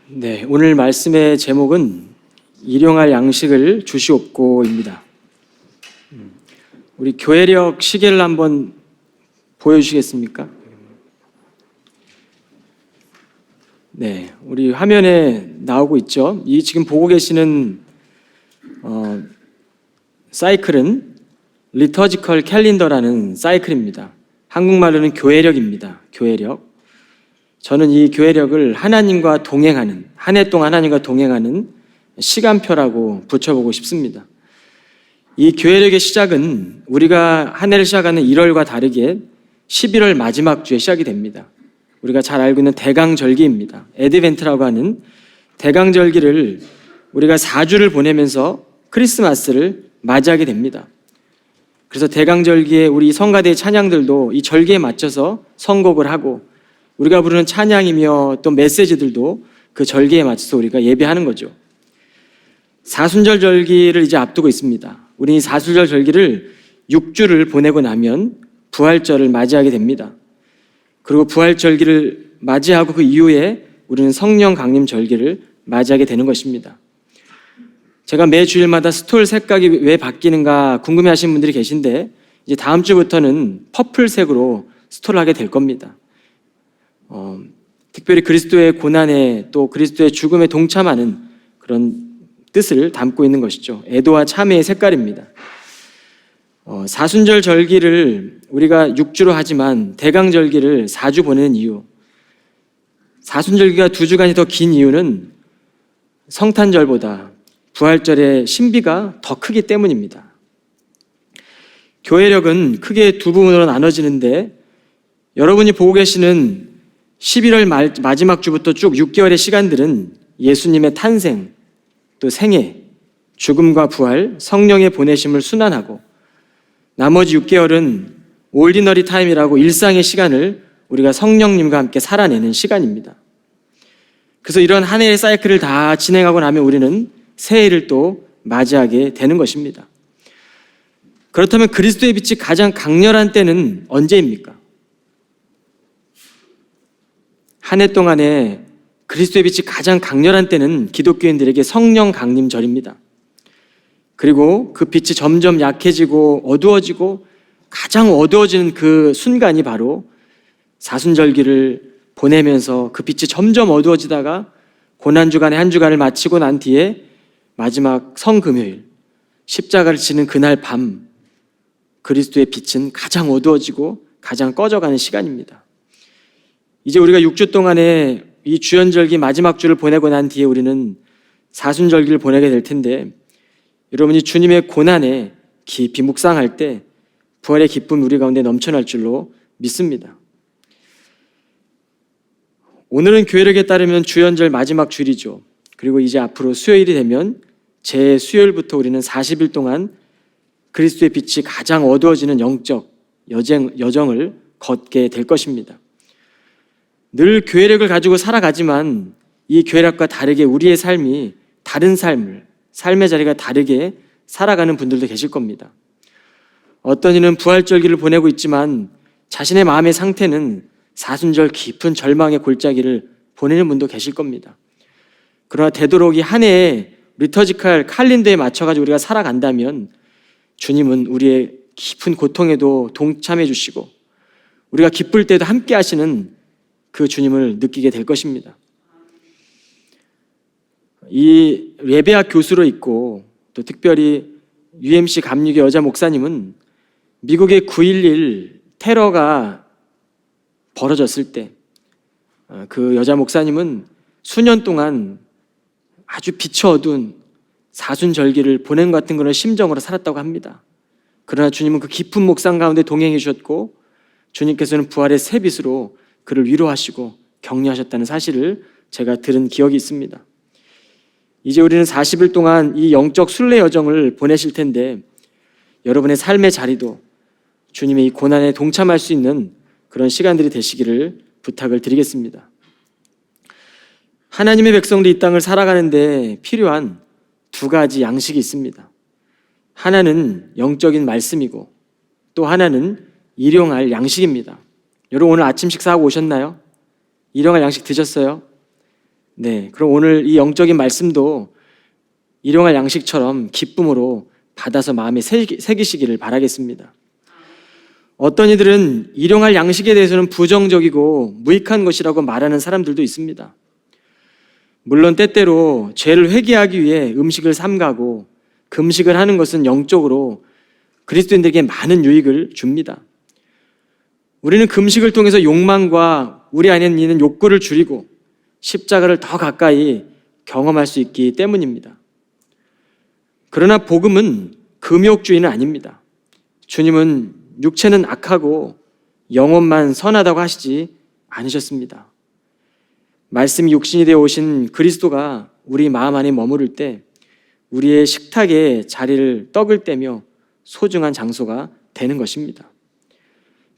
네, 오늘 말씀의 제목은 일용할 양식을 주시옵고입니다. 우리 교회력 시계를 한번 보여주시겠습니까? 네, 우리 화면에 나오고 있죠. 이 지금 보고 계시는 사이클은 리터지컬 캘린더라는 사이클입니다. 한국말로는 교회력입니다. 교회력. 저는 이 교회력을 하나님과 동행하는, 한 해 동안 하나님과 동행하는 시간표라고 붙여보고 싶습니다. 이 교회력의 시작은 우리가 한 해를 시작하는 1월과 다르게 11월 마지막 주에 시작이 됩니다. 우리가 잘 알고 있는 대강절기입니다. 애드벤트라고 하는 대강절기를 우리가 4주를 보내면서 크리스마스를 맞이하게 됩니다. 그래서 대강절기에 우리 성가대의 찬양들도 이 절기에 맞춰서 선곡을 하고 우리가 부르는 찬양이며 또 메시지들도 그 절기에 맞춰서 우리가 예배하는 거죠. 사순절 절기를 이제 앞두고 있습니다. 우리는 이 사순절 절기를 6주를 보내고 나면 부활절을 맞이하게 됩니다. 그리고 부활절기를 맞이하고 그 이후에 우리는 성령 강림 절기를 맞이하게 되는 것입니다. 제가 매 주일마다 스톨 색깔이 왜 바뀌는가 궁금해하시는 분들이 계신데 이제 다음 주부터는 퍼플색으로 스톨을 하게 될 겁니다. 특별히 그리스도의 고난에 또 그리스도의 죽음에 동참하는 그런 뜻을 담고 있는 것이죠. 애도와 참회의 색깔입니다. 사순절 절기를 우리가 6주로 하지만 대강절기를 4주 보내는 이유, 사순절기가 2주간이 더 긴 이유는 성탄절보다 부활절의 신비가 더 크기 때문입니다. 교회력은 크게 두 부분으로 나눠지는데 여러분이 보고 계시는 11월 마지막 주부터 쭉 6개월의 시간들은 예수님의 탄생, 또 생애, 죽음과 부활, 성령의 보내심을 순환하고 나머지 6개월은 올디너리 타임이라고 일상의 시간을 우리가 성령님과 함께 살아내는 시간입니다. 그래서 이런 한 해의 사이클을 다 진행하고 나면 우리는 새해를 또 맞이하게 되는 것입니다. 그렇다면 그리스도의 빛이 가장 강렬한 때는 언제입니까? 한 해 동안에 그리스도의 빛이 가장 강렬한 때는 기독교인들에게 성령 강림절입니다. 그리고 그 빛이 점점 약해지고 어두워지고 가장 어두워지는 그 순간이 바로 사순절기를 보내면서 그 빛이 점점 어두워지다가 고난주간의 한 주간을 마치고 난 뒤에 마지막 성금요일 십자가를 지는 그날 밤 그리스도의 빛은 가장 어두워지고 가장 꺼져가는 시간입니다. 이제 우리가 6주 동안에 이 주연절기 마지막 주를 보내고 난 뒤에 우리는 사순절기를 보내게 될 텐데 여러분이 주님의 고난에 깊이 묵상할 때 부활의 기쁨이 우리 가운데 넘쳐날 줄로 믿습니다. 오늘은 교회력에 따르면 주연절 마지막 주일이죠. 그리고 이제 앞으로 수요일이 되면 제 수요일부터 우리는 40일 동안 그리스도의 빛이 가장 어두워지는 영적 여정을 걷게 될 것입니다. 늘 교회력을 가지고 살아가지만 이 교회력과 다르게 우리의 삶이 다른 삶의 자리가 다르게 살아가는 분들도 계실 겁니다. 어떤 이는 부활절기를 보내고 있지만 자신의 마음의 상태는 사순절 깊은 절망의 골짜기를 보내는 분도 계실 겁니다. 그러나 되도록 이 한 해에 리터지컬 칼린더에 맞춰가지고 우리가 살아간다면 주님은 우리의 깊은 고통에도 동참해 주시고 우리가 기쁠 때도 함께 하시는 그 주님을 느끼게 될 것입니다. 이 예배학 교수로 있고 또 특별히 UMC 감리교 여자 목사님은 미국의 9.11 테러가 벌어졌을 때 그 여자 목사님은 수년 동안 아주 빛이 어두운 사순절기를 보낸 것 같은 그런 심정으로 살았다고 합니다. 그러나 주님은 그 깊은 묵상 가운데 동행해 주셨고 주님께서는 부활의 새빛으로 그를 위로하시고 격려하셨다는 사실을 제가 들은 기억이 있습니다. 이제 우리는 40일 동안 이 영적 순례 여정을 보내실 텐데 여러분의 삶의 자리도 주님의 이 고난에 동참할 수 있는 그런 시간들이 되시기를 부탁을 드리겠습니다. 하나님의 백성들이 이 땅을 살아가는데 필요한 두 가지 양식이 있습니다. 하나는 영적인 말씀이고 또 하나는 일용할 양식입니다. 여러분 오늘 아침 식사하고 오셨나요? 일용할 양식 드셨어요? 네, 그럼 오늘 이 영적인 말씀도 일용할 양식처럼 기쁨으로 받아서 마음에 새기시기를 바라겠습니다. 어떤 이들은 일용할 양식에 대해서는 부정적이고 무익한 것이라고 말하는 사람들도 있습니다. 물론 때때로 죄를 회개하기 위해 음식을 삼가고 금식을 하는 것은 영적으로 그리스도인들에게 많은 유익을 줍니다. 우리는 금식을 통해서 욕망과 우리 안에 있는 욕구를 줄이고 십자가를 더 가까이 경험할 수 있기 때문입니다. 그러나 복음은 금욕주의는 아닙니다. 주님은 육체는 악하고 영혼만 선하다고 하시지 않으셨습니다. 말씀이 육신이 되어 오신 그리스도가 우리 마음 안에 머무를 때 우리의 식탁에 자리를 떡을 떼며 소중한 장소가 되는 것입니다.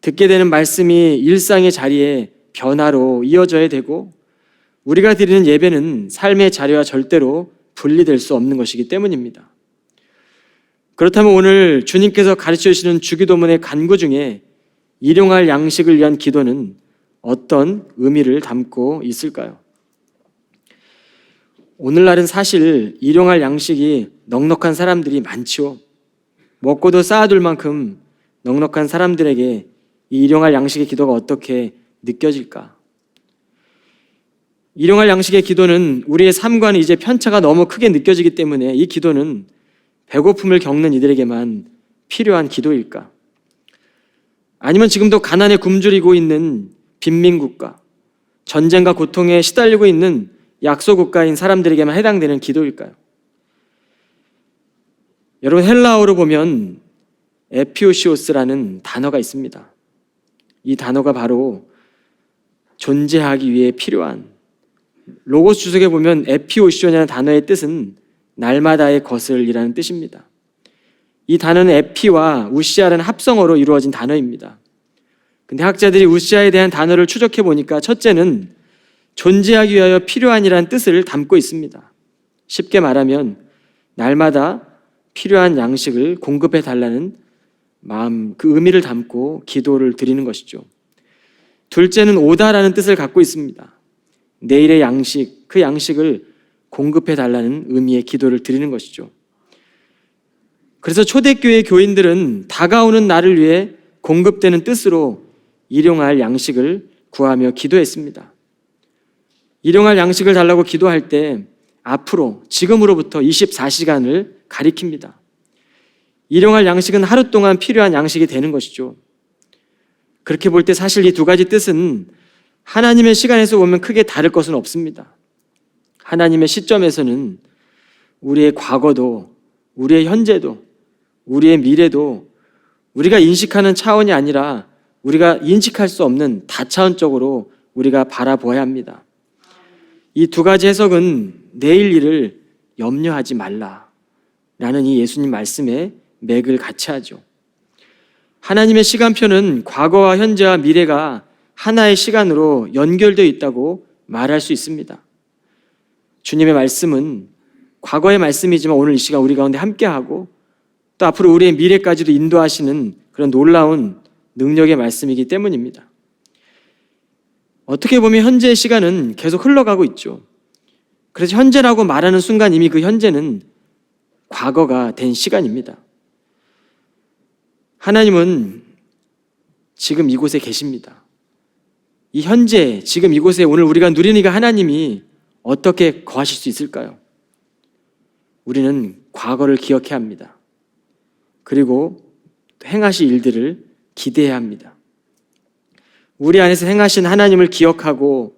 듣게 되는 말씀이 일상의 자리에 변화로 이어져야 되고 우리가 드리는 예배는 삶의 자리와 절대로 분리될 수 없는 것이기 때문입니다. 그렇다면 오늘 주님께서 가르쳐 주시는 주기도문의 간구 중에 일용할 양식을 위한 기도는 어떤 의미를 담고 있을까요? 오늘날은 사실 일용할 양식이 넉넉한 사람들이 많지요. 먹고도 쌓아둘 만큼 넉넉한 사람들에게 이 일용할 양식의 기도가 어떻게 느껴질까? 일용할 양식의 기도는 우리의 삶과는 이제 편차가 너무 크게 느껴지기 때문에 이 기도는 배고픔을 겪는 이들에게만 필요한 기도일까? 아니면 지금도 가난에 굶주리고 있는 빈민국가, 전쟁과 고통에 시달리고 있는 약소국가인 사람들에게만 해당되는 기도일까요? 여러분, 헬라어로 보면 에피오시오스라는 단어가 있습니다. 이 단어가 바로 존재하기 위해 필요한, 로고스 주석에 보면 에피오시오냐는 단어의 뜻은 날마다의 것을이라는 뜻입니다. 이 단어는 에피와 우시아라는 합성어로 이루어진 단어입니다. 근데 학자들이 우시아에 대한 단어를 추적해 보니까 첫째는 존재하기 위하여 필요한이라는 뜻을 담고 있습니다. 쉽게 말하면 날마다 필요한 양식을 공급해 달라는 마음, 그 의미를 담고 기도를 드리는 것이죠. 둘째는 오다라는 뜻을 갖고 있습니다. 내일의 양식, 그 양식을 공급해 달라는 의미의 기도를 드리는 것이죠. 그래서 초대교회 교인들은 다가오는 날을 위해 공급되는 뜻으로 일용할 양식을 구하며 기도했습니다. 일용할 양식을 달라고 기도할 때 앞으로 지금으로부터 24시간을 가리킵니다. 일용할 양식은 하루 동안 필요한 양식이 되는 것이죠. 그렇게 볼 때 사실 이 두 가지 뜻은 하나님의 시간에서 보면 크게 다를 것은 없습니다. 하나님의 시점에서는 우리의 과거도, 우리의 현재도, 우리의 미래도 우리가 인식하는 차원이 아니라 우리가 인식할 수 없는 다차원적으로 우리가 바라보아야 합니다. 이 두 가지 해석은 내일 일을 염려하지 말라라는 이 예수님 말씀에 맥을 같이 하죠. 하나님의 시간표는 과거와 현재와 미래가 하나의 시간으로 연결되어 있다고 말할 수 있습니다. 주님의 말씀은 과거의 말씀이지만 오늘 이 시간 우리 가운데 함께하고 또 앞으로 우리의 미래까지도 인도하시는 그런 놀라운 능력의 말씀이기 때문입니다. 어떻게 보면 현재의 시간은 계속 흘러가고 있죠. 그래서 현재라고 말하는 순간 이미 그 현재는 과거가 된 시간입니다. 하나님은 지금 이곳에 계십니다. 이 현재, 지금 이곳에 오늘 우리가 누리는 그 하나님이 어떻게 거하실 수 있을까요? 우리는 과거를 기억해야 합니다. 그리고 행하실 일들을 기대해야 합니다. 우리 안에서 행하신 하나님을 기억하고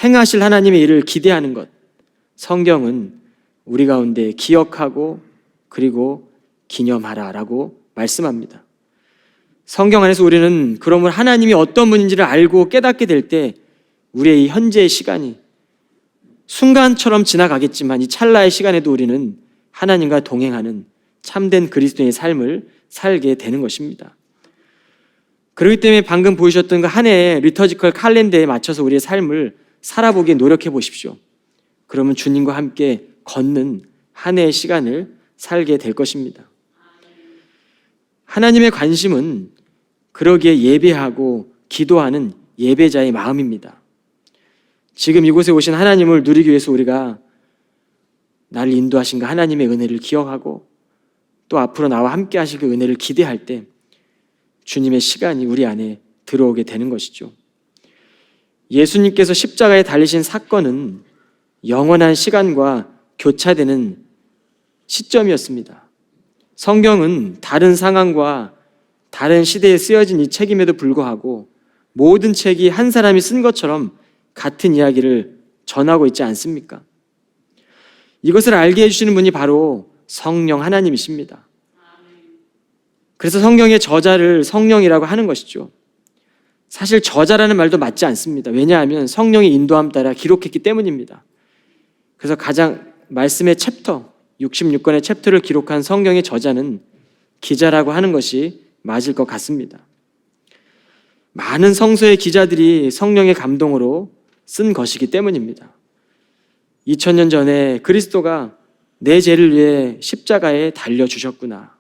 행하실 하나님의 일을 기대하는 것, 성경은 우리 가운데 기억하고 그리고 기념하라라고 말씀합니다. 성경 안에서 우리는 그러면 하나님이 어떤 분인지를 알고 깨닫게 될 때 우리의 이 현재의 시간이 순간처럼 지나가겠지만 이 찰나의 시간에도 우리는 하나님과 동행하는 참된 그리스도인의 삶을 살게 되는 것입니다. 그렇기 때문에 방금 보여주셨던 그 한 해의 리터지컬 칼렌더에 맞춰서 우리의 삶을 살아보기에 노력해 보십시오. 그러면 주님과 함께 걷는 한 해의 시간을 살게 될 것입니다. 하나님의 관심은 그러기에 예배하고 기도하는 예배자의 마음입니다. 지금 이곳에 오신 하나님을 누리기 위해서 우리가 나를 인도하신 그 하나님의 은혜를 기억하고 또 앞으로 나와 함께 하실 그 은혜를 기대할 때 주님의 시간이 우리 안에 들어오게 되는 것이죠. 예수님께서 십자가에 달리신 사건은 영원한 시간과 교차되는 시점이었습니다. 성경은 다른 상황과 다른 시대에 쓰여진 이 책임에도 불구하고 모든 책이 한 사람이 쓴 것처럼 같은 이야기를 전하고 있지 않습니까? 이것을 알게 해주시는 분이 바로 성령 하나님이십니다. 그래서 성경의 저자를 성령이라고 하는 것이죠. 사실 저자라는 말도 맞지 않습니다. 왜냐하면 성령의 인도함 따라 기록했기 때문입니다. 그래서 가장 말씀의 챕터, 66권의 챕터를 기록한 성경의 저자는 기자라고 하는 것이 맞을 것 같습니다. 많은 성서의 기자들이 성령의 감동으로 쓴 것이기 때문입니다. 2000년 전에 그리스도가 내 죄를 위해 십자가에 달려주셨구나.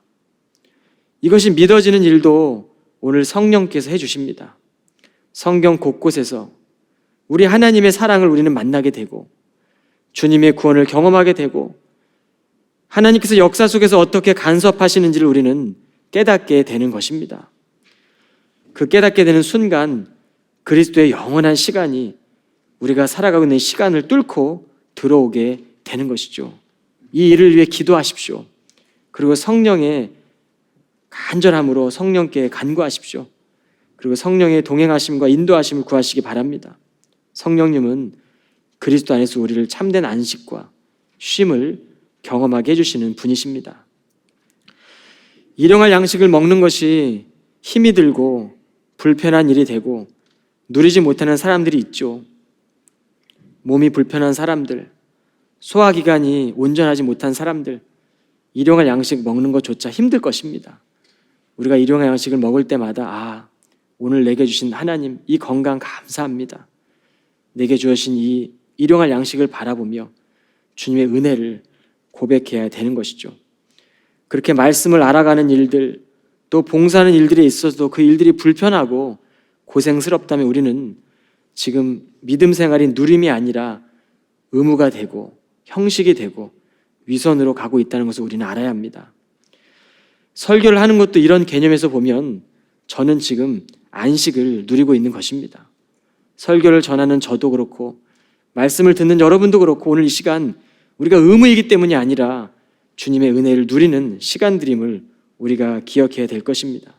이것이 믿어지는 일도 오늘 성령께서 해주십니다. 성경 곳곳에서 우리 하나님의 사랑을 우리는 만나게 되고 주님의 구원을 경험하게 되고 하나님께서 역사 속에서 어떻게 간섭하시는지를 우리는 깨닫게 되는 것입니다. 그 깨닫게 되는 순간 그리스도의 영원한 시간이 우리가 살아가고 있는 시간을 뚫고 들어오게 되는 것이죠. 이 일을 위해 기도하십시오. 그리고 성령의 간절함으로 성령께 간구하십시오. 그리고 성령의 동행하심과 인도하심을 구하시기 바랍니다. 성령님은 그리스도 안에서 우리를 참된 안식과 쉼을 경험하게 해주시는 분이십니다. 일용할 양식을 먹는 것이 힘이 들고 불편한 일이 되고 누리지 못하는 사람들이 있죠. 몸이 불편한 사람들, 소화기관이 온전하지 못한 사람들, 일용할 양식 먹는 것조차 힘들 것입니다. 우리가 일용할 양식을 먹을 때마다 오늘 내게 주신 하나님 이 건강 감사합니다. 내게 주신 이 일용할 양식을 바라보며 주님의 은혜를 고백해야 되는 것이죠. 그렇게 말씀을 알아가는 일들, 또 봉사하는 일들에 있어서도 그 일들이 불편하고 고생스럽다면 우리는 지금 믿음 생활이 누림이 아니라 의무가 되고 형식이 되고 위선으로 가고 있다는 것을 우리는 알아야 합니다. 설교를 하는 것도 이런 개념에서 보면 저는 지금 안식을 누리고 있는 것입니다. 설교를 전하는 저도 그렇고 말씀을 듣는 여러분도 그렇고 오늘 이 시간 우리가 의무이기 때문이 아니라 주님의 은혜를 누리는 시간들임을 우리가 기억해야 될 것입니다.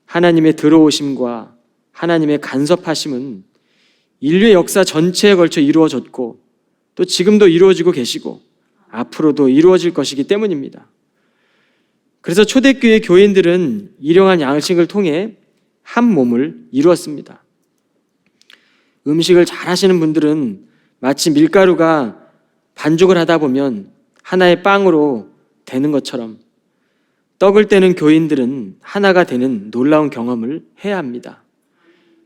하나님의 들어오심과 하나님의 간섭하심은 인류의 역사 전체에 걸쳐 이루어졌고 또 지금도 이루어지고 계시고 앞으로도 이루어질 것이기 때문입니다. 그래서 초대교회 교인들은 일용한 양식을 통해 한 몸을 이루었습니다. 음식을 잘 하시는 분들은 마치 밀가루가 반죽을 하다 보면 하나의 빵으로 되는 것처럼 떡을 떼는 교인들은 하나가 되는 놀라운 경험을 해야 합니다.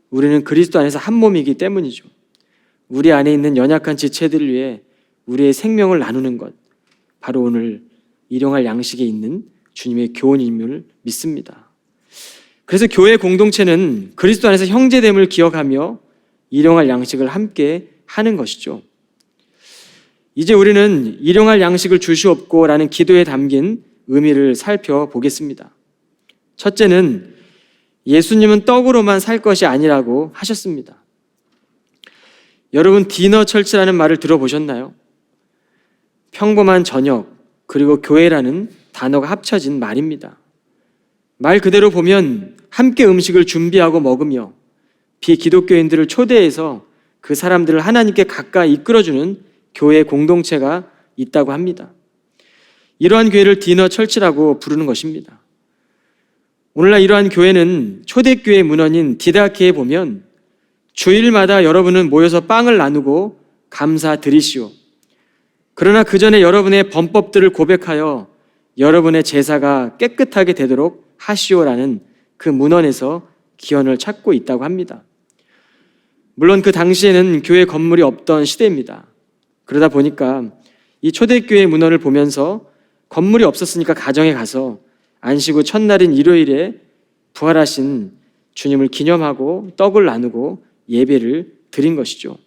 우리는 그리스도 안에서 한 몸이기 때문이죠. 우리 안에 있는 연약한 지체들을 위해 우리의 생명을 나누는 것, 바로 오늘 일용할 양식에 있는 주님의 교훈임을 믿습니다. 그래서 교회 공동체는 그리스도 안에서 형제됨을 기억하며 일용할 양식을 함께 하는 것이죠. 이제 우리는 일용할 양식을 주시옵고라는 기도에 담긴 의미를 살펴보겠습니다. 첫째는 예수님은 떡으로만 살 것이 아니라고 하셨습니다. 여러분 디너 철치라는 말을 들어보셨나요? 평범한 저녁 그리고 교회라는 단어가 합쳐진 말입니다. 말 그대로 보면 함께 음식을 준비하고 먹으며 비기독교인들을 초대해서 그 사람들을 하나님께 가까이 이끌어주는 교회 공동체가 있다고 합니다. 이러한 교회를 디너 철치라고 부르는 것입니다. 오늘날 이러한 교회는 초대교회 문헌인 디다케에 보면 주일마다 여러분은 모여서 빵을 나누고 감사드리시오. 그러나 그 전에 여러분의 범법들을 고백하여 여러분의 제사가 깨끗하게 되도록 하시오라는 그 문헌에서 기원을 찾고 있다고 합니다. 물론 그 당시에는 교회 건물이 없던 시대입니다. 그러다 보니까 이 초대교회 문헌을 보면서 건물이 없었으니까 가정에 가서 안식 후 첫날인 일요일에 부활하신 주님을 기념하고 떡을 나누고 예배를 드린 것이죠.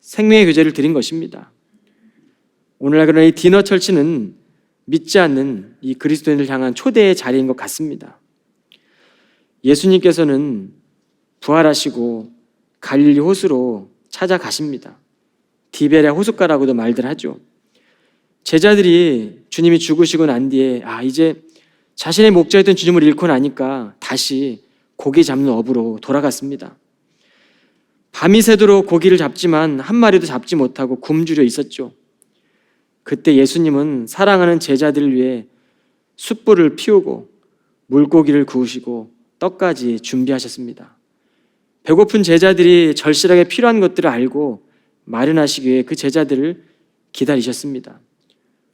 생명의 교제를 드린 것입니다. 오늘날 그러나 이 디너 철치는 믿지 않는 이 그리스도인을 향한 초대의 자리인 것 같습니다. 예수님께서는 부활하시고 갈릴리 호수로 찾아가십니다. 디베랴 호숫가라고도 말들 하죠. 제자들이 주님이 죽으시고 난 뒤에 이제 자신의 목자였던 주님을 잃고 나니까 다시 고기 잡는 업으로 돌아갔습니다. 밤이 새도록 고기를 잡지만 한 마리도 잡지 못하고 굶주려 있었죠. 그때 예수님은 사랑하는 제자들을 위해 숯불을 피우고 물고기를 구우시고 떡까지 준비하셨습니다. 배고픈 제자들이 절실하게 필요한 것들을 알고 마련하시기 위해 그 제자들을 기다리셨습니다.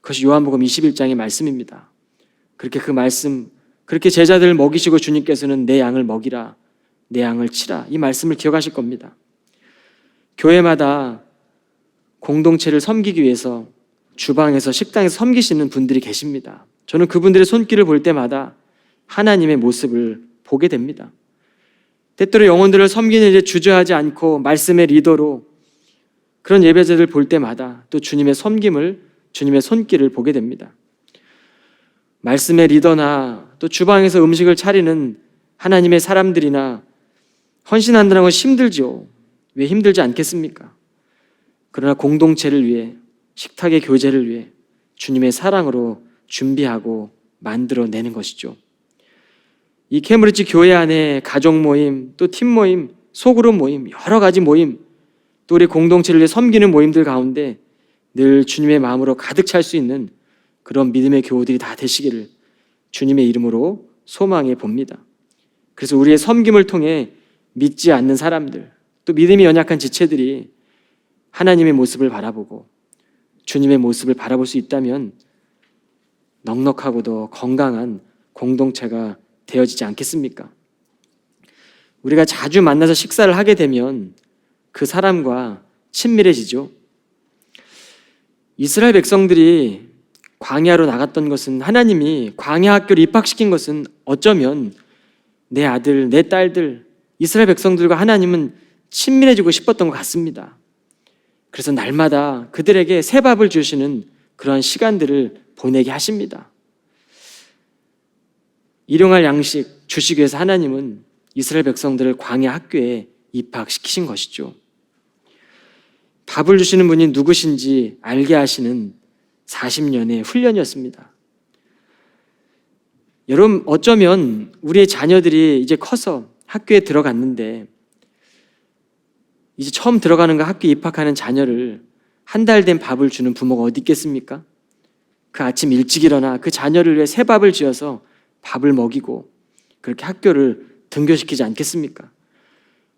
그것이 요한복음 21장의 말씀입니다. 그렇게 제자들을 먹이시고 주님께서는 내 양을 먹이라, 내 양을 치라, 이 말씀을 기억하실 겁니다. 교회마다 공동체를 섬기기 위해서 주방에서 식당에서 섬기시는 분들이 계십니다. 저는 그분들의 손길을 볼 때마다 하나님의 모습을 보게 됩니다. 때때로 영혼들을 섬기는 일에 주저하지 않고 말씀의 리더로 그런 예배자들을 볼 때마다 또 주님의 섬김을, 주님의 손길을 보게 됩니다. 말씀의 리더나 또 주방에서 음식을 차리는 하나님의 사람들이나 헌신한다는 것이 힘들죠. 왜 힘들지 않겠습니까? 그러나 공동체를 위해, 식탁의 교제를 위해 주님의 사랑으로 준비하고 만들어내는 것이죠. 이 케임브리지 교회 안에 가족 모임, 또 팀 모임, 소그룹 모임, 여러 가지 모임, 또 우리 공동체를 위해 섬기는 모임들 가운데 늘 주님의 마음으로 가득 찰 수 있는 그런 믿음의 교우들이 다 되시기를 주님의 이름으로 소망해 봅니다. 그래서 우리의 섬김을 통해 믿지 않는 사람들, 또 믿음이 연약한 지체들이 하나님의 모습을 바라보고 주님의 모습을 바라볼 수 있다면 넉넉하고도 건강한 공동체가 되어지지 않겠습니까? 우리가 자주 만나서 식사를 하게 되면 그 사람과 친밀해지죠. 이스라엘 백성들이 광야로 나갔던 것은, 하나님이 광야 학교를 입학시킨 것은 어쩌면 내 아들, 내 딸들, 이스라엘 백성들과 하나님은 친밀해지고 싶었던 것 같습니다. 그래서 날마다 그들에게 새 밥을 주시는 그런 시간들을 보내게 하십니다. 일용할 양식 주시기 위해서 하나님은 이스라엘 백성들을 광야 학교에 입학시키신 것이죠. 밥을 주시는 분이 누구신지 알게 하시는 40년의 훈련이었습니다. 여러분, 어쩌면 우리의 자녀들이 이제 커서 학교에 들어갔는데, 이제 처음 들어가는 거 학교에 입학하는 자녀를 한 달 된 밥을 주는 부모가 어디 있겠습니까? 그 아침 일찍 일어나 그 자녀를 위해 새 밥을 지어서 밥을 먹이고 그렇게 학교를 등교시키지 않겠습니까?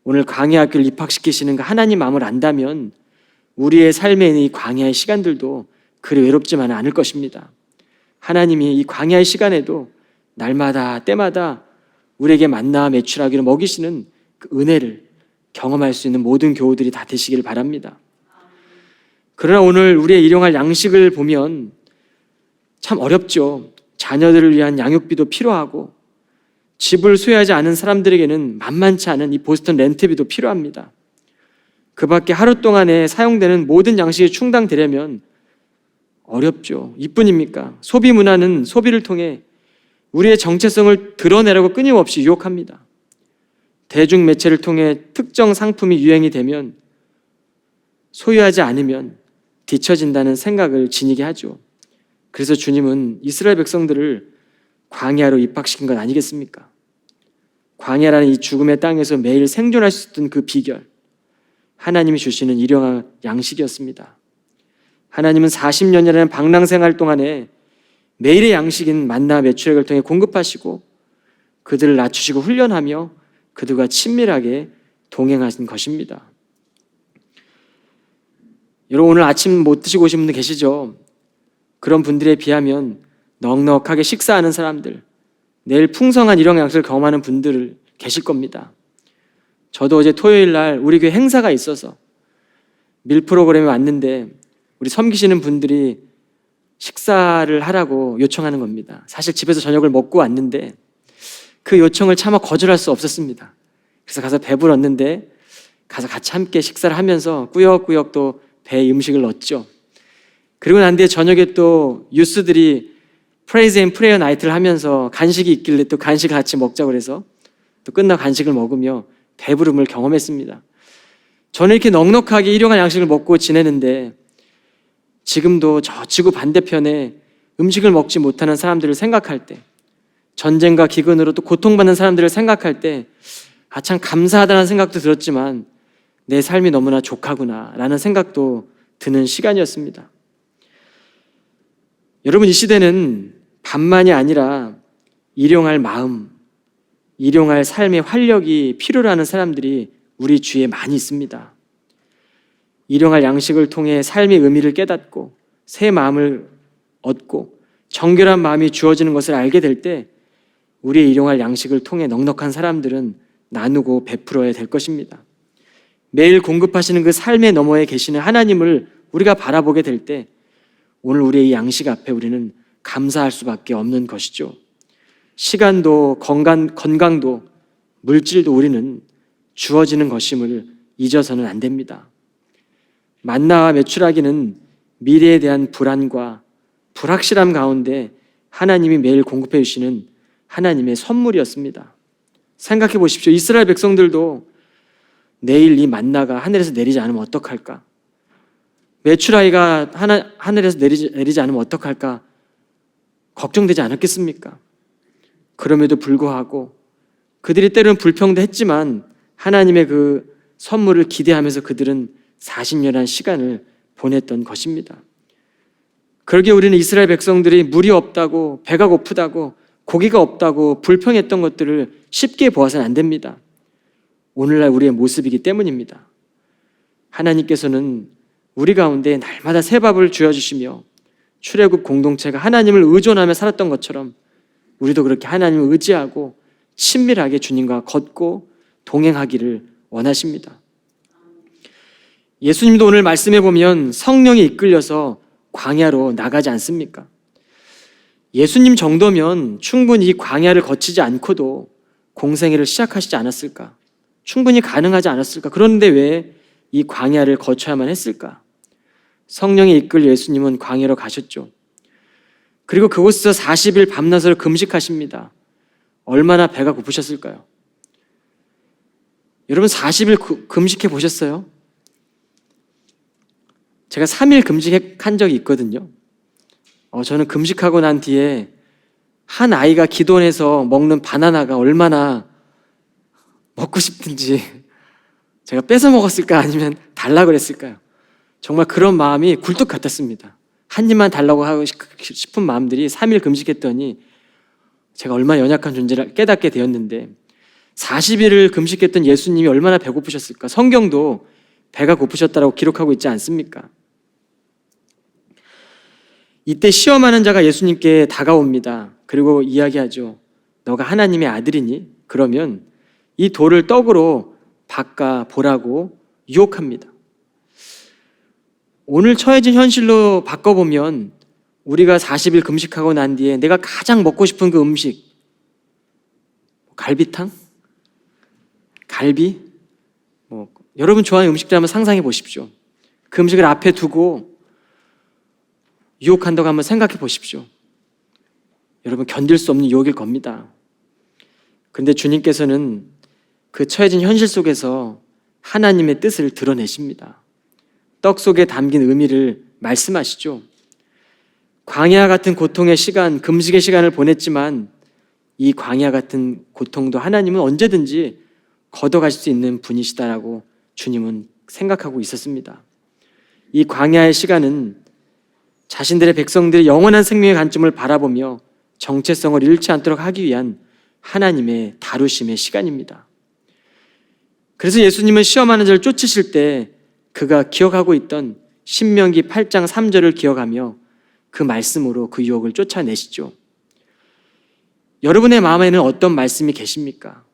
오늘 광야 학교를 입학시키시는 그 하나님 마음을 안다면 우리의 삶에 있는 이 광야의 시간들도 그리 외롭지만은 않을 것입니다. 하나님이 이 광야의 시간에도 날마다 때마다 우리에게 만나와 매출하기로 먹이시는 그 은혜를 경험할 수 있는 모든 교우들이 다 되시길 바랍니다. 그러나 오늘 우리의 일용할 양식을 보면 참 어렵죠. 자녀들을 위한 양육비도 필요하고 집을 소유하지 않은 사람들에게는 만만치 않은 이 보스턴 렌트비도 필요합니다. 그 밖에 하루 동안에 사용되는 모든 양식이 충당되려면 어렵죠. 이뿐입니까? 소비 문화는 소비를 통해 우리의 정체성을 드러내려고 끊임없이 유혹합니다. 대중매체를 통해 특정 상품이 유행이 되면 소유하지 않으면 뒤처진다는 생각을 지니게 하죠. 그래서 주님은 이스라엘 백성들을 광야로 입학시킨 것 아니겠습니까? 광야라는 이 죽음의 땅에서 매일 생존할 수 있던 그 비결, 하나님이 주시는 일용할 양식이었습니다. 하나님은 40년이라는 방랑생활 동안에 매일의 양식인 만나 매출액을 통해 공급하시고 그들을 낮추시고 훈련하며 그들과 친밀하게 동행하신 것입니다. 여러분, 오늘 아침 못 드시고 오신 분들 계시죠? 그런 분들에 비하면 넉넉하게 식사하는 사람들, 내일 풍성한 일용 양식을 경험하는 분들 계실 겁니다. 저도 어제 토요일 날 우리 교회 행사가 있어서 밀 프로그램에 왔는데 우리 섬기시는 분들이 식사를 하라고 요청하는 겁니다. 사실 집에서 저녁을 먹고 왔는데 그 요청을 차마 거절할 수 없었습니다. 그래서 가서 배불렀는데 가서 같이 함께 식사를 하면서 꾸역꾸역 또 배에 음식을 넣었죠. 그리고 난 뒤에 저녁에 또 유스들이 프레이즈 앤 프레이어 나이트를 하면서 간식이 있길래 또 간식을 같이 먹자고 그래서 또 끝나고 간식을 먹으며 배부름을 경험했습니다. 저는 이렇게 넉넉하게 일용할 양식을 먹고 지내는데 지금도 저 지구 반대편에 음식을 먹지 못하는 사람들을 생각할 때, 전쟁과 기근으로 또 고통받는 사람들을 생각할 때 참 감사하다는 생각도 들었지만 내 삶이 너무나 족하구나 라는 생각도 드는 시간이었습니다. 여러분, 이 시대는 밥만이 아니라 일용할 마음, 일용할 삶의 활력이 필요로 하는 사람들이 우리 주위에 많이 있습니다. 일용할 양식을 통해 삶의 의미를 깨닫고 새 마음을 얻고 정결한 마음이 주어지는 것을 알게 될 때 우리의 일용할 양식을 통해 넉넉한 사람들은 나누고 베풀어야 될 것입니다. 매일 공급하시는 그 삶의 너머에 계시는 하나님을 우리가 바라보게 될 때 오늘 우리의 이 양식 앞에 우리는 감사할 수밖에 없는 것이죠. 시간도 건강도 물질도 우리는 주어지는 것임을 잊어서는 안 됩니다. 만나와 메추라기는 미래에 대한 불안과 불확실함 가운데 하나님이 매일 공급해 주시는 하나님의 선물이었습니다. 생각해 보십시오. 이스라엘 백성들도 내일 이 만나가 하늘에서 내리지 않으면 어떡할까? 메추라기가 하늘에서 내리지 않으면 어떡할까? 걱정되지 않았겠습니까? 그럼에도 불구하고 그들이 때로는 불평도했지만 하나님의 그 선물을 기대하면서 그들은 40년한 시간을 보냈던 것입니다. 그러기에 우리는 이스라엘 백성들이 물이 없다고, 배가 고프다고, 고기가 없다고 불평했던 것들을 쉽게 보아서는 안 됩니다. 오늘날 우리의 모습이기 때문입니다. 하나님께서는 우리 가운데 날마다 새 밥을 주어주시며 출애굽 공동체가 하나님을 의존하며 살았던 것처럼 우리도 그렇게 하나님을 의지하고 친밀하게 주님과 걷고 동행하기를 원하십니다. 예수님도 오늘 말씀해 보면 성령이 이끌려서 광야로 나가지 않습니까? 예수님 정도면 충분히 이 광야를 거치지 않고도 공생애를 시작하시지 않았을까? 충분히 가능하지 않았을까? 그런데 왜 이 광야를 거쳐야만 했을까? 성령이 이끌려 예수님은 광야로 가셨죠. 그리고 그곳에서 40일 밤낮으로 금식하십니다. 얼마나 배가 고프셨을까요? 여러분 40일 금식해 보셨어요? 제가 3일 금식한 적이 있거든요. 저는 금식하고 난 뒤에 한 아이가 기도원에서 먹는 바나나가 얼마나 먹고 싶은지 제가 뺏어 먹었을까 아니면 달라고 그랬을까요? 정말 그런 마음이 굴뚝 같았습니다. 한 입만 달라고 하고 싶은 마음들이 3일 금식했더니 제가 얼마나 연약한 존재를 깨닫게 되었는데 40일을 금식했던 예수님이 얼마나 배고프셨을까? 성경도 배가 고프셨다라고 기록하고 있지 않습니까? 이때 시험하는 자가 예수님께 다가옵니다. 그리고 이야기하죠. 너가 하나님의 아들이니? 그러면 이 돌을 떡으로 바꿔 보라고 유혹합니다. 오늘 처해진 현실로 바꿔보면 우리가 40일 금식하고 난 뒤에 내가 가장 먹고 싶은 그 음식, 갈비탕? 갈비? 여러분 좋아하는 음식들 한번 상상해 보십시오. 그 음식을 앞에 두고 유혹한다고 한번 생각해 보십시오. 여러분 견딜 수 없는 유혹일 겁니다. 그런데 주님께서는 그 처해진 현실 속에서 하나님의 뜻을 드러내십니다. 떡 속에 담긴 의미를 말씀하시죠. 광야 같은 고통의 시간, 금식의 시간을 보냈지만 이 광야 같은 고통도 하나님은 언제든지 걷어가실 수 있는 분이시다라고 주님은 생각하고 있었습니다. 이 광야의 시간은 자신들의 백성들의 영원한 생명의 관점을 바라보며 정체성을 잃지 않도록 하기 위한 하나님의 다루심의 시간입니다. 그래서 예수님은 시험하는 자를 쫓으실 때 그가 기억하고 있던 신명기 8장 3절을 기억하며 그 말씀으로 그 유혹을 쫓아내시죠. 여러분의 마음에는 어떤 말씀이 계십니까?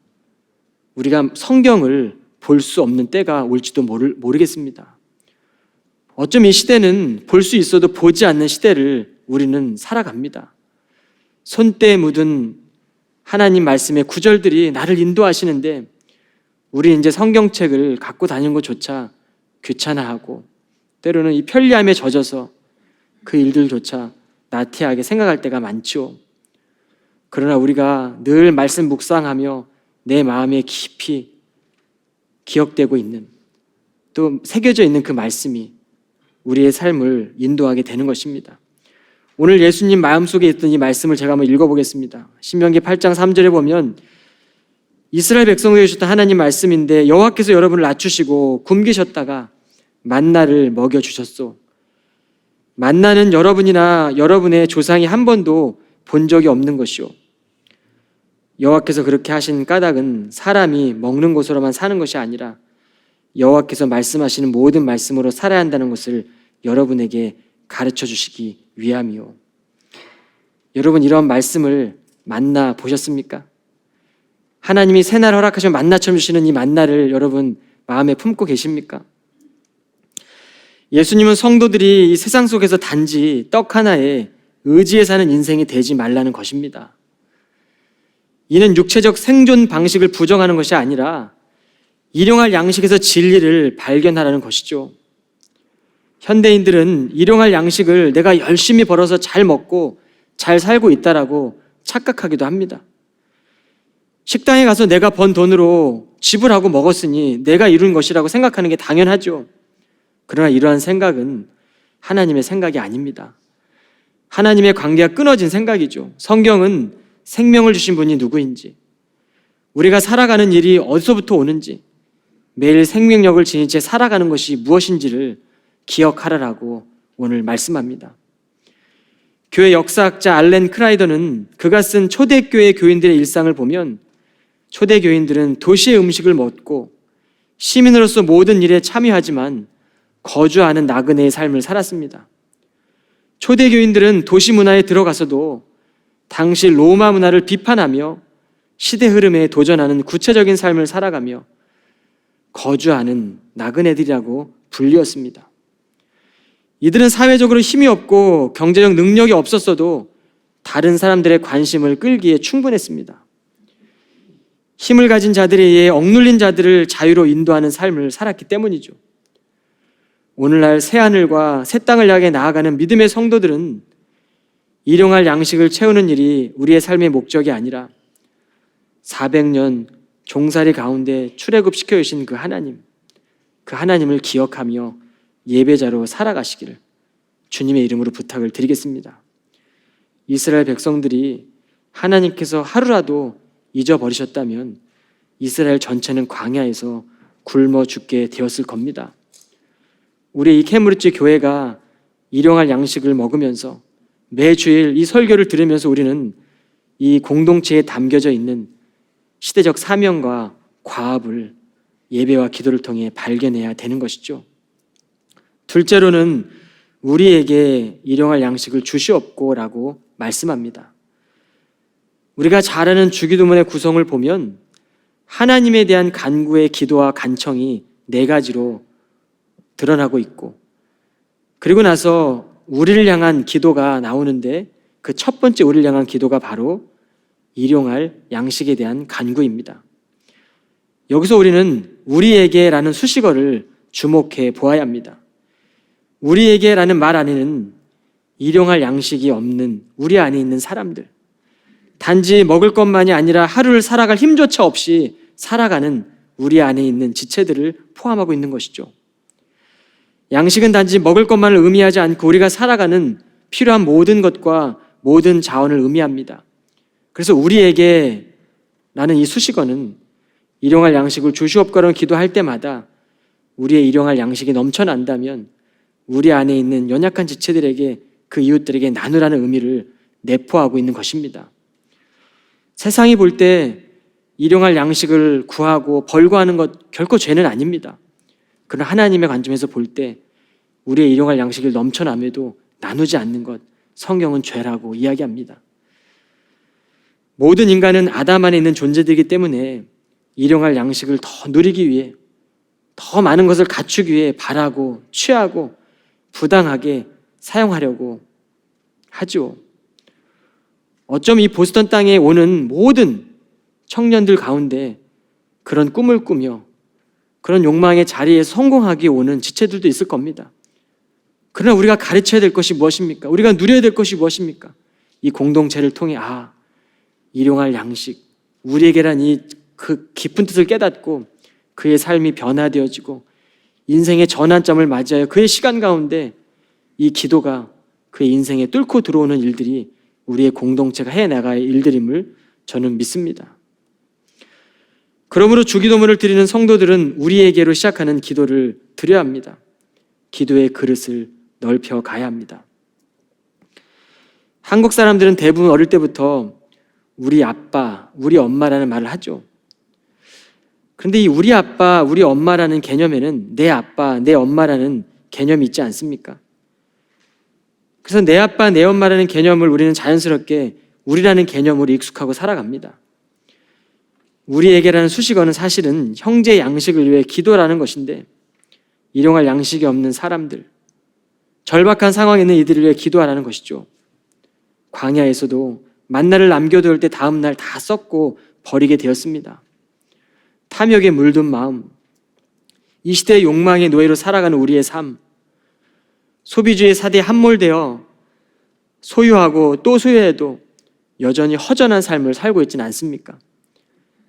우리가 성경을 볼 수 없는 때가 올지도 모르겠습니다. 어쩜 이 시대는 볼 수 있어도 보지 않는 시대를 우리는 살아갑니다. 손때에 묻은 하나님 말씀의 구절들이 나를 인도하시는데 우리 이제 성경책을 갖고 다니는 것조차 귀찮아하고 때로는 이 편리함에 젖어서 그 일들조차 나태하게 생각할 때가 많죠. 그러나 우리가 늘 말씀 묵상하며 내 마음에 깊이 기억되고 있는, 또 새겨져 있는 그 말씀이 우리의 삶을 인도하게 되는 것입니다. 오늘 예수님 마음속에 있던 이 말씀을 제가 한번 읽어보겠습니다. 신명기 8장 3절에 보면 이스라엘 백성에게 주셨던 하나님 말씀인데, 여호와께서 여러분을 낮추시고 굶기셨다가 만나를 먹여주셨소. 만나는 여러분이나 여러분의 조상이 한 번도 본 적이 없는 것이요, 여호와께서 그렇게 하신 까닭은 사람이 먹는 것으로만 사는 것이 아니라 여호와께서 말씀하시는 모든 말씀으로 살아야 한다는 것을 여러분에게 가르쳐 주시기 위함이요. 여러분, 이런 말씀을 만나 보셨습니까? 하나님이 새날 허락하시면 만나처럼 주시는 이 만나를 여러분 마음에 품고 계십니까? 예수님은 성도들이 이 세상 속에서 단지 떡 하나에 의지해 사는 인생이 되지 말라는 것입니다. 이는 육체적 생존 방식을 부정하는 것이 아니라 일용할 양식에서 진리를 발견하라는 것이죠. 현대인들은 일용할 양식을 내가 열심히 벌어서 잘 먹고 잘 살고 있다라고 착각하기도 합니다. 식당에 가서 내가 번 돈으로 지불하고 먹었으니 내가 이룬 것이라고 생각하는 게 당연하죠. 그러나 이러한 생각은 하나님의 생각이 아닙니다. 하나님의 관계가 끊어진 생각이죠. 성경은 생명을 주신 분이 누구인지, 우리가 살아가는 일이 어디서부터 오는지, 매일 생명력을 지닌 채 살아가는 것이 무엇인지를 기억하라라고 오늘 말씀합니다. 교회 역사학자 알렌 크라이더는 그가 쓴 초대교회 교인들의 일상을 보면 초대교인들은 도시의 음식을 먹고 시민으로서 모든 일에 참여하지만 거주하는 나그네의 삶을 살았습니다. 초대교인들은 도시 문화에 들어가서도 당시 로마 문화를 비판하며 시대 흐름에 도전하는 구체적인 삶을 살아가며 거주하는 나그네들이라고 불리었습니다. 이들은 사회적으로 힘이 없고 경제적 능력이 없었어도 다른 사람들의 관심을 끌기에 충분했습니다. 힘을 가진 자들에 의해 억눌린 자들을 자유로 인도하는 삶을 살았기 때문이죠. 오늘날 새하늘과 새 땅을 향해 나아가는 믿음의 성도들은 일용할 양식을 채우는 일이 우리의 삶의 목적이 아니라 400년 종살이 가운데 출애굽시켜 주신 그 하나님을 기억하며 예배자로 살아가시기를 주님의 이름으로 부탁을 드리겠습니다. 이스라엘 백성들이 하나님께서 하루라도 잊어버리셨다면 이스라엘 전체는 광야에서 굶어 죽게 되었을 겁니다. 우리 이 캐므리지 교회가 일용할 양식을 먹으면서 매주일 이 설교를 들으면서 우리는 이 공동체에 담겨져 있는 시대적 사명과 과업을 예배와 기도를 통해 발견해야 되는 것이죠. 둘째로는 우리에게 일용할 양식을 주시옵고라고 말씀합니다. 우리가 잘 아는 주기도문의 구성을 보면 하나님에 대한 간구의 기도와 간청이 4가지로 드러나고 있고, 그리고 나서 우리를 향한 기도가 나오는데 그 첫 번째 우리를 향한 기도가 바로 일용할 양식에 대한 간구입니다. 여기서 우리는 우리에게라는 수식어를 주목해 보아야 합니다. 우리에게라는 말 안에는 일용할 양식이 없는 우리 안에 있는 사람들, 단지 먹을 것만이 아니라 하루를 살아갈 힘조차 없이 살아가는 우리 안에 있는 지체들을 포함하고 있는 것이죠. 양식은 단지 먹을 것만을 의미하지 않고 우리가 살아가는 필요한 모든 것과 모든 자원을 의미합니다. 그래서 우리에게 라는 이 수식어는 일용할 양식을 주시옵고라는 기도할 때마다 우리의 일용할 양식이 넘쳐난다면 우리 안에 있는 연약한 지체들에게, 그 이웃들에게 나누라는 의미를 내포하고 있는 것입니다. 세상이 볼 때 일용할 양식을 구하고 벌고 하는 것 결코 죄는 아닙니다. 그러나 하나님의 관점에서 볼 때 우리의 일용할 양식을 넘쳐남에도 나누지 않는 것, 성경은 죄라고 이야기합니다. 모든 인간은 아담 안에 있는 존재들이기 때문에 일용할 양식을 더 누리기 위해, 더 많은 것을 갖추기 위해 바라고 취하고 부당하게 사용하려고 하죠. 어쩜 이 보스턴 땅에 오는 모든 청년들 가운데 그런 꿈을 꾸며 그런 욕망의 자리에 성공하기 오는 지체들도 있을 겁니다. 그러나 우리가 가르쳐야 될 것이 무엇입니까? 우리가 누려야 될 것이 무엇입니까? 이 공동체를 통해 일용할 양식, 우리에게란 이 그 깊은 뜻을 깨닫고 그의 삶이 변화되어지고 인생의 전환점을 맞이하여 그의 시간 가운데 이 기도가 그의 인생에 뚫고 들어오는 일들이 우리의 공동체가 해나가야 일들임을 저는 믿습니다. 그러므로 주기도문을 드리는 성도들은 우리에게로 시작하는 기도를 드려야 합니다. 기도의 그릇을 넓혀 가야 합니다. 한국 사람들은 대부분 어릴 때부터 우리 아빠, 우리 엄마라는 말을 하죠. 그런데 이 우리 아빠, 우리 엄마라는 개념에는 내 아빠, 내 엄마라는 개념이 있지 않습니까? 그래서 내 아빠, 내 엄마라는 개념을 우리는 자연스럽게 우리라는 개념으로 익숙하고 살아갑니다. 우리에게라는 수식어는 사실은 형제 양식을 위해 기도라는 것인데 일용할 양식이 없는 사람들, 절박한 상황에 있는 이들을 위해 기도하라는 것이죠. 광야에서도 만나를 남겨둘 때 다음 날 다 썩고 버리게 되었습니다. 탐욕에 물든 마음, 이 시대의 욕망의 노예로 살아가는 우리의 삶, 소비주의 사대에 함몰되어 소유하고 또 소유해도 여전히 허전한 삶을 살고 있지는 않습니까?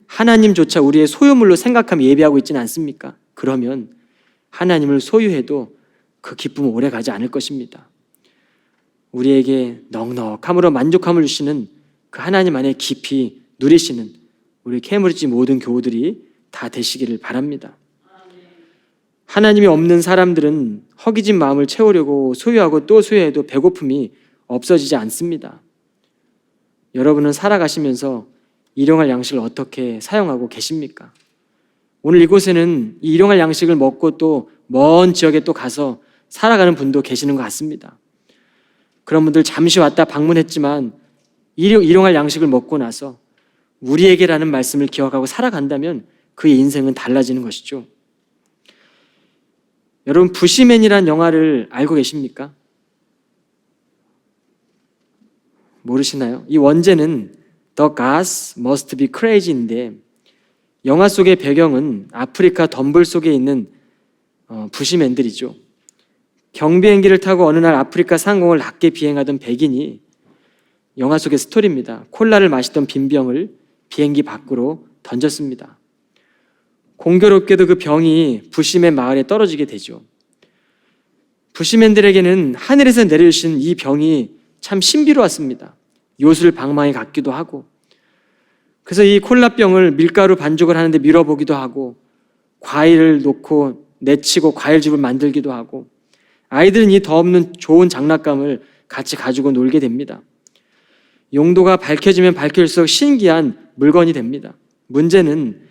하나님조차 우리의 소유물로 생각하며 예배하고 있지는 않습니까? 그러면 하나님을 소유해도 그 기쁨은 오래가지 않을 것입니다. 우리에게 넉넉함으로 만족함을 주시는 그 하나님 안에 깊이 누리시는 우리 케임브리지 모든 교우들이 다 되시기를 바랍니다. 하나님이 없는 사람들은 허기진 마음을 채우려고 소유하고 또 소유해도 배고픔이 없어지지 않습니다. 여러분은 살아가시면서 일용할 양식을 어떻게 사용하고 계십니까? 오늘 이곳에는 이 일용할 양식을 먹고 또 먼 지역에 또 가서 살아가는 분도 계시는 것 같습니다. 그런 분들 잠시 왔다 방문했지만 일용할 양식을 먹고 나서 우리에게라는 말씀을 기억하고 살아간다면 그의 인생은 달라지는 것이죠. 여러분, 부시맨이라는 영화를 알고 계십니까? 모르시나요? 이 원제는 The Gods Must Be Crazy인데 영화 속의 배경은 아프리카 덤불 속에 있는 부시맨들이죠. 경비행기를 타고 어느 날 아프리카 상공을 낮게 비행하던 백인이 영화 속의 스토리입니다. 콜라를 마시던 빈병을 비행기 밖으로 던졌습니다. 공교롭게도 그 병이 부시맨 마을에 떨어지게 되죠. 부시맨들에게는 하늘에서 내려주신 이 병이 참 신비로웠습니다. 요술 방망이 같기도 하고, 그래서 이 콜라병을 밀가루 반죽을 하는데 밀어보기도 하고, 과일을 놓고 내치고 과일즙을 만들기도 하고, 아이들은 이 더없는 좋은 장난감을 같이 가지고 놀게 됩니다. 용도가 밝혀지면 밝힐수록 신기한 물건이 됩니다. 문제는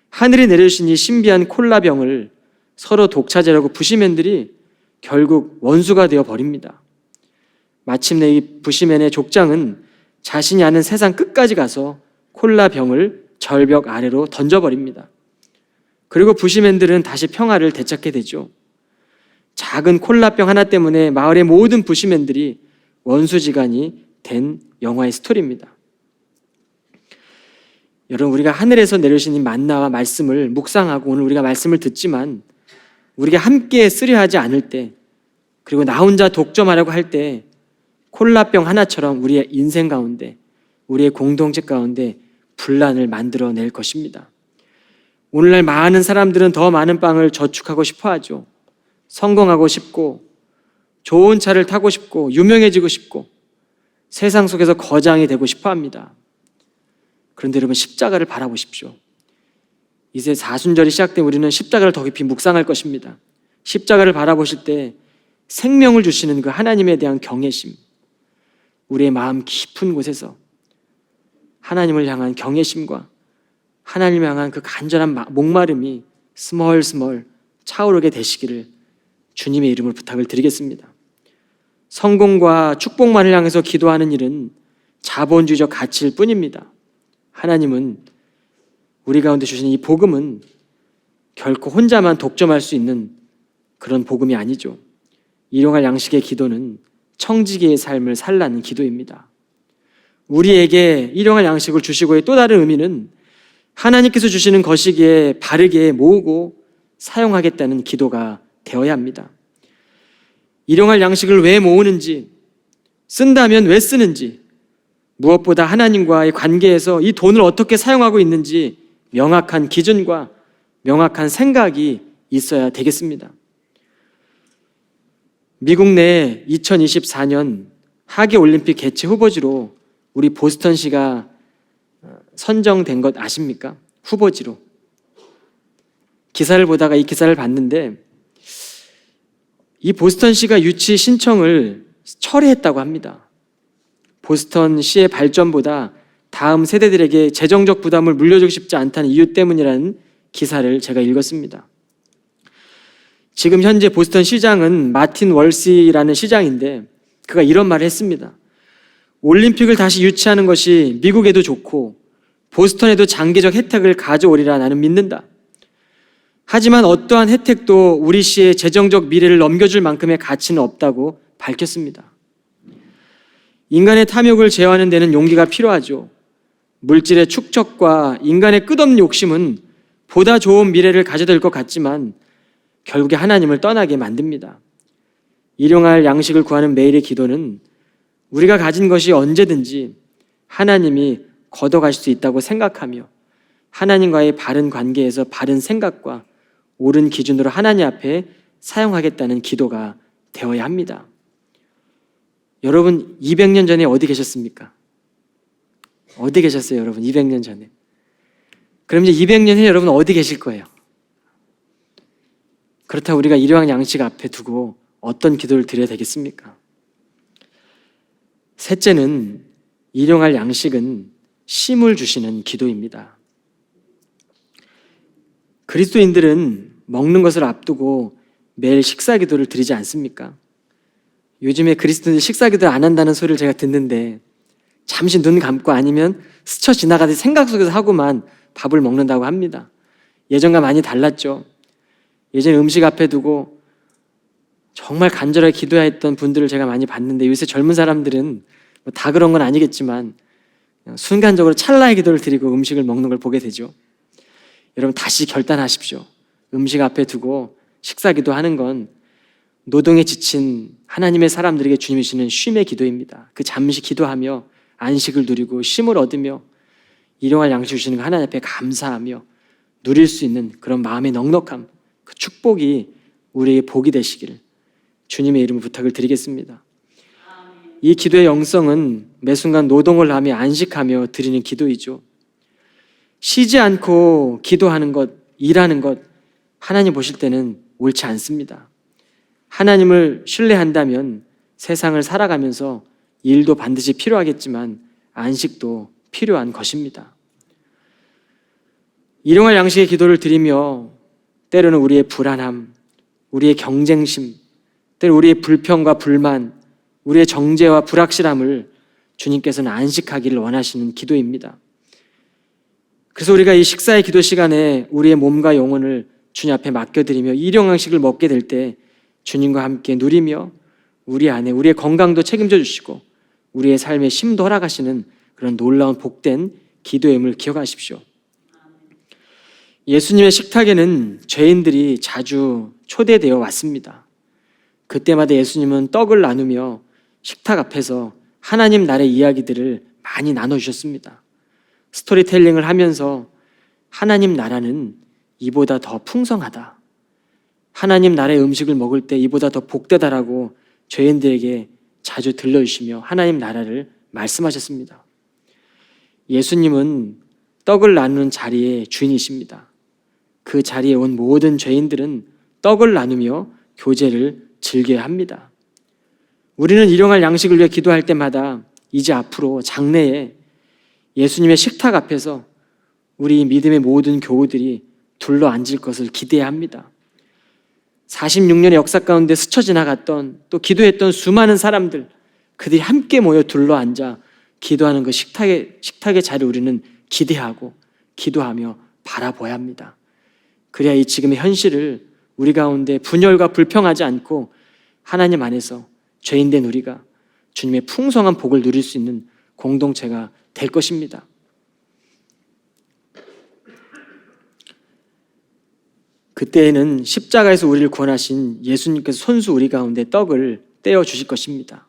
하늘이 내려주신 이 신비한 콜라병을 서로 독차지하려고 부시맨들이 결국 원수가 되어 버립니다. 마침내 이 부시맨의 족장은 자신이 아는 세상 끝까지 가서 콜라병을 절벽 아래로 던져버립니다. 그리고 부시맨들은 다시 평화를 되찾게 되죠. 작은 콜라병 하나 때문에 마을의 모든 부시맨들이 원수지간이 된 영화의 스토리입니다. 여러분, 우리가 하늘에서 내려오신 이 만나와 말씀을 묵상하고 오늘 우리가 말씀을 듣지만 우리가 함께 쓰려 하지 않을 때, 그리고 나 혼자 독점하려고 할 때 콜라병 하나처럼 우리의 인생 가운데, 우리의 공동체 가운데 분란을 만들어낼 것입니다. 오늘날 많은 사람들은 더 많은 빵을 저축하고 싶어 하죠. 성공하고 싶고, 좋은 차를 타고 싶고, 유명해지고 싶고, 세상 속에서 거장이 되고 싶어 합니다. 그런데 여러분, 십자가를 바라보십시오. 이제 사순절이 시작된 우리는 십자가를 더 깊이 묵상할 것입니다. 십자가를 바라보실 때 생명을 주시는 그 하나님에 대한 경외심, 우리의 마음 깊은 곳에서 하나님을 향한 경외심과 하나님을 향한 그 간절한 목마름이 스멀스멀 차오르게 되시기를 주님의 이름으로 부탁을 드리겠습니다. 성공과 축복만을 향해서 기도하는 일은 자본주의적 가치일 뿐입니다. 하나님은 우리 가운데 주신 이 복음은 결코 혼자만 독점할 수 있는 그런 복음이 아니죠. 일용할 양식의 기도는 청지기의 삶을 살라는 기도입니다. 우리에게 일용할 양식을 주시고의 또 다른 의미는 하나님께서 주시는 것이기에 바르게 모으고 사용하겠다는 기도가 되어야 합니다. 일용할 양식을 왜 모으는지, 쓴다면 왜 쓰는지, 무엇보다 하나님과의 관계에서 이 돈을 어떻게 사용하고 있는지 명확한 기준과 명확한 생각이 있어야 되겠습니다. 미국 내 2024년 하계올림픽 개최 후보지로 우리 보스턴시가 선정된 것 아십니까? 후보지로. 기사를 보다가 이 기사를 봤는데 이 보스턴시가 유치 신청을 철회했다고 합니다. 보스턴시의 발전보다 다음 세대들에게 재정적 부담을 물려주고 싶지 않다는 이유 때문이라는 기사를 제가 읽었습니다. 지금 현재 보스턴 시장은 마틴 월시라는 시장인데 그가 이런 말을 했습니다. 올림픽을 다시 유치하는 것이 미국에도 좋고 보스턴에도 장기적 혜택을 가져오리라 나는 믿는다. 하지만 어떠한 혜택도 우리 시의 재정적 미래를 넘겨줄 만큼의 가치는 없다고 밝혔습니다. 인간의 탐욕을 제어하는 데는 용기가 필요하죠. 물질의 축적과 인간의 끝없는 욕심은 보다 좋은 미래를 가져다 줄 것 같지만 결국에 하나님을 떠나게 만듭니다. 일용할 양식을 구하는 매일의 기도는 우리가 가진 것이 언제든지 하나님이 걷어가실 수 있다고 생각하며 하나님과의 바른 관계에서 바른 생각과 옳은 기준으로 하나님 앞에 사용하겠다는 기도가 되어야 합니다. 여러분 200년 전에 어디 계셨습니까? 어디 계셨어요, 여러분? 200년 전에. 그럼 이제 200년 후에 여러분 어디 계실 거예요? 그렇다고 우리가 일용할 양식 앞에 두고 어떤 기도를 드려야 되겠습니까? 셋째는 일용할 양식은 쉼을 주시는 기도입니다. 그리스도인들은 먹는 것을 앞두고 매일 식사 기도를 드리지 않습니까? 요즘에 그리스도인들 식사 기도 안 한다는 소리를 제가 듣는데 잠시 눈 감고 아니면 스쳐 지나가듯이 생각 속에서 하고만 밥을 먹는다고 합니다. 예전과 많이 달랐죠. 예전에 음식 앞에 두고 정말 간절하게 기도해야 했던 분들을 제가 많이 봤는데 요새 젊은 사람들은 다 그런 건 아니겠지만 그냥 순간적으로 찰나의 기도를 드리고 음식을 먹는 걸 보게 되죠. 여러분 다시 결단하십시오. 음식 앞에 두고 식사 기도하는 건 노동에 지친 하나님의 사람들에게 주님이 주시는 쉼의 기도입니다. 그 잠시 기도하며 안식을 누리고 쉼을 얻으며 일용할 양식 주시는 거 하나님 앞에 감사하며 누릴 수 있는 그런 마음의 넉넉함, 그 축복이 우리에게 복이 되시기를 주님의 이름으로 부탁을 드리겠습니다. 이 기도의 영성은 매 순간 노동을 하며 안식하며 드리는 기도이죠. 쉬지 않고 기도하는 것, 일하는 것 하나님 보실 때는 옳지 않습니다. 하나님을 신뢰한다면 세상을 살아가면서 일도 반드시 필요하겠지만 안식도 필요한 것입니다. 일용할 양식의 기도를 드리며 때로는 우리의 불안함, 우리의 경쟁심, 때로 우리의 불평과 불만, 우리의 정죄와 불확실함을 주님께서는 안식하기를 원하시는 기도입니다. 그래서 우리가 이 식사의 기도 시간에 우리의 몸과 영혼을 주님 앞에 맡겨드리며 일용할 양식을 먹게 될 때 주님과 함께 누리며 우리 안에 우리의 건강도 책임져 주시고 우리의 삶에 쉼도 허락하시는 그런 놀라운 복된 기도임을 기억하십시오. 예수님의 식탁에는 죄인들이 자주 초대되어 왔습니다. 그때마다 예수님은 떡을 나누며 식탁 앞에서 하나님 나라의 이야기들을 많이 나눠주셨습니다. 스토리텔링을 하면서 하나님 나라는 이보다 더 풍성하다, 하나님 나라의 음식을 먹을 때 이보다 더 복되다라고 죄인들에게 자주 들려주시며 하나님 나라를 말씀하셨습니다. 예수님은 떡을 나누는 자리의 주인이십니다. 그 자리에 온 모든 죄인들은 떡을 나누며 교제를 즐겨야 합니다. 우리는 일용할 양식을 위해 기도할 때마다 이제 앞으로 장래에 예수님의 식탁 앞에서 우리 믿음의 모든 교우들이 둘러 앉을 것을 기대해야 합니다. 46년의 역사 가운데 스쳐 지나갔던 또 기도했던 수많은 사람들, 그들이 함께 모여 둘러 앉아 기도하는 그 식탁의 자리를 우리는 기대하고 기도하며 바라봐야 합니다. 그래야 이 지금의 현실을 우리 가운데 분열과 불평하지 않고 하나님 안에서 죄인된 우리가 주님의 풍성한 복을 누릴 수 있는 공동체가 될 것입니다. 그때에는 십자가에서 우리를 구원하신 예수님께서 손수 우리 가운데 떡을 떼어 주실 것입니다.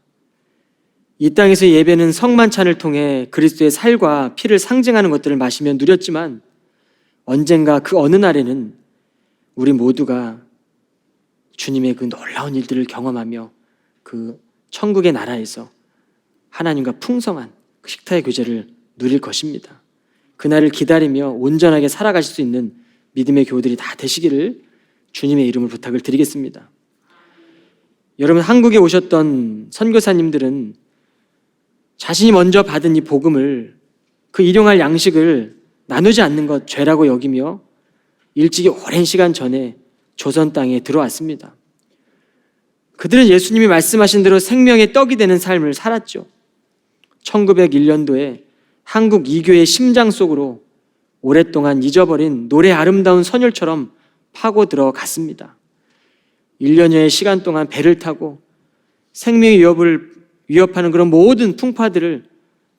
이 땅에서 예배는 성만찬을 통해 그리스도의 살과 피를 상징하는 것들을 마시며 누렸지만 언젠가 그 어느 날에는 우리 모두가 주님의 그 놀라운 일들을 경험하며 그 천국의 나라에서 하나님과 풍성한 그 식탁의 교제를 누릴 것입니다. 그날을 기다리며 온전하게 살아가실 수 있는 믿음의 교우들이 다 되시기를 주님의 이름으로 부탁을 드리겠습니다. 여러분, 한국에 오셨던 선교사님들은 자신이 먼저 받은 이 복음을, 그 일용할 양식을 나누지 않는 것 죄라고 여기며 일찍이 오랜 시간 전에 조선 땅에 들어왔습니다. 그들은 예수님이 말씀하신 대로 생명의 떡이 되는 삶을 살았죠. 1901년도에 한국 이교의 심장 속으로 오랫동안 잊어버린 노래 아름다운 선율처럼 파고 들어갔습니다. 1년여의 시간 동안 배를 타고 생명의 위협을 위협하는 그런 모든 풍파들을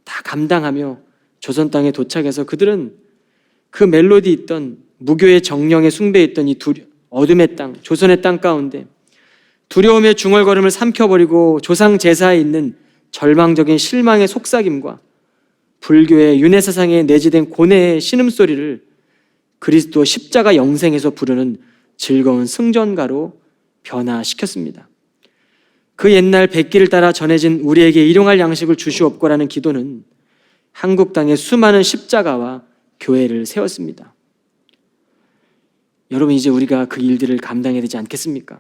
다 감당하며 조선 땅에 도착해서 그들은 그 멜로디 있던 무교의 정령에 숭배했던 이 어둠의 땅, 조선의 땅 가운데 두려움의 중얼거림을 삼켜버리고 조상 제사에 있는 절망적인 실망의 속삭임과 불교의 윤회사상에 내재된 고뇌의 신음소리를 그리스도 십자가 영생에서 부르는 즐거운 승전가로 변화시켰습니다. 그 옛날 백기를 따라 전해진 우리에게 일용할 양식을 주시옵고라는 기도는 한국 땅에 수많은 십자가와 교회를 세웠습니다. 여러분, 이제 우리가 그 일들을 감당해야 되지 않겠습니까?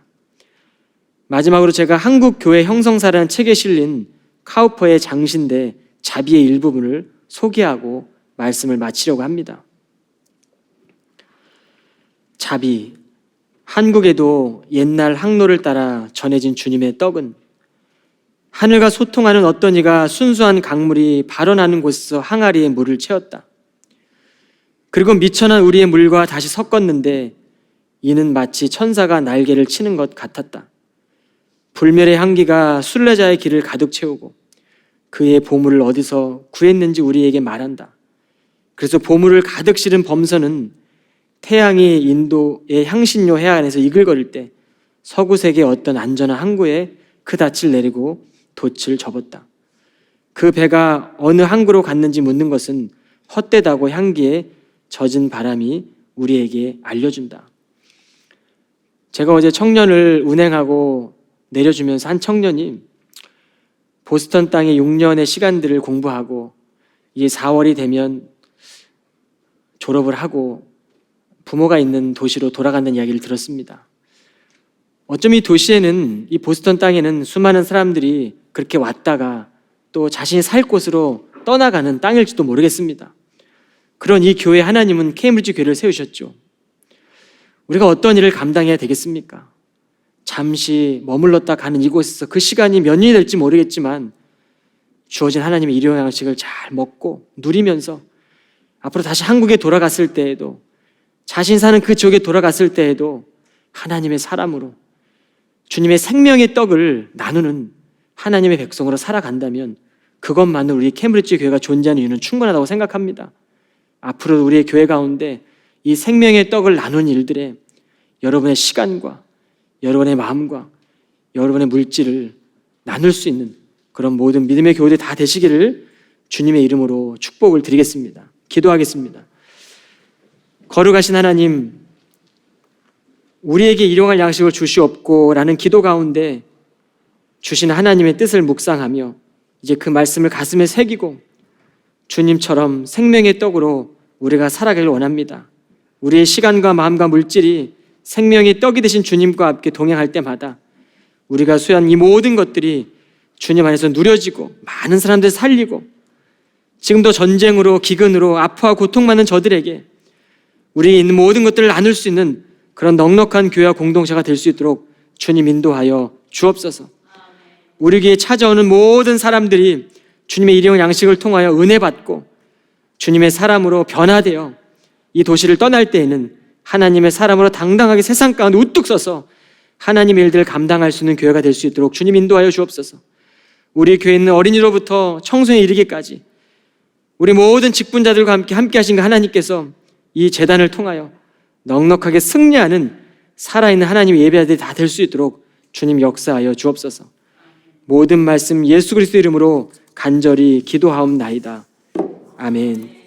마지막으로 제가 한국 교회 형성사라는 책에 실린 카우퍼의 장신대 자비의 일부분을 소개하고 말씀을 마치려고 합니다. 자비, 한국에도 옛날 항로를 따라 전해진 주님의 떡은 하늘과 소통하는 어떤 이가 순수한 강물이 발원하는 곳에서 항아리에 물을 채웠다. 그리고 미천한 우리의 물과 다시 섞었는데 이는 마치 천사가 날개를 치는 것 같았다. 불멸의 향기가 순례자의 길을 가득 채우고 그의 보물을 어디서 구했는지 우리에게 말한다. 그래서 보물을 가득 실은 범선은 태양이 인도의 향신료 해안에서 이글거릴 때 서구세계의 어떤 안전한 항구에 그 닻을 내리고 돛을 접었다. 그 배가 어느 항구로 갔는지 묻는 것은 헛되다고 향기에 젖은 바람이 우리에게 알려준다. 제가 어제 청년을 운행하고 내려주면서 한 청년이 보스턴 땅에 6년의 시간들을 공부하고 이제 4월이 되면 졸업을 하고 부모가 있는 도시로 돌아간다는 이야기를 들었습니다. 어쩜 이 도시에는, 이 보스턴 땅에는 수많은 사람들이 그렇게 왔다가 또 자신이 살 곳으로 떠나가는 땅일지도 모르겠습니다. 그런 이 교회 하나님은 케임브리지 교회를 세우셨죠. 우리가 어떤 일을 감당해야 되겠습니까? 잠시 머물렀다 가는 이곳에서 그 시간이 몇 년이 될지 모르겠지만 주어진 하나님의 일용 양식을 잘 먹고 누리면서 앞으로 다시 한국에 돌아갔을 때에도, 자신 사는 그 지역에 돌아갔을 때에도 하나님의 사람으로 주님의 생명의 떡을 나누는 하나님의 백성으로 살아간다면 그것만으로 우리 케임브리지 교회가 존재하는 이유는 충분하다고 생각합니다. 앞으로 우리의 교회 가운데 이 생명의 떡을 나누는 일들에 여러분의 시간과 여러분의 마음과 여러분의 물질을 나눌 수 있는 그런 모든 믿음의 교우들 다 되시기를 주님의 이름으로 축복을 드리겠습니다. 기도하겠습니다. 거룩하신 하나님, 우리에게 일용할 양식을 주시옵고라는 기도 가운데 주신 하나님의 뜻을 묵상하며 이제 그 말씀을 가슴에 새기고 주님처럼 생명의 떡으로 우리가 살아가길 원합니다. 우리의 시간과 마음과 물질이 생명의 떡이 되신 주님과 함께 동행할 때마다 우리가 수여한 이 모든 것들이 주님 안에서 누려지고 많은 사람들 살리고 지금도 전쟁으로 기근으로 아파하고 고통받는 저들에게 우리 있는 모든 것들을 나눌 수 있는 그런 넉넉한 교회와 공동체가 될 수 있도록 주님 인도하여 주옵소서. 우리에게 찾아오는 모든 사람들이 주님의 일용 양식을 통하여 은혜 받고 주님의 사람으로 변화되어 이 도시를 떠날 때에는 하나님의 사람으로 당당하게 세상 가운데 우뚝 서서 하나님의 일들을 감당할 수 있는 교회가 될 수 있도록 주님 인도하여 주옵소서. 우리 교회에 있는 어린이로부터 청소년에 이르기까지 우리 모든 직분자들과 함께 하신 그 하나님께서 이 제단을 통하여 넉넉하게 승리하는 살아있는 하나님의 예배자들이 다 될 수 있도록 주님 역사하여 주옵소서. 모든 말씀 예수 그리스도 이름으로 간절히 기도하옵나이다. 아멘.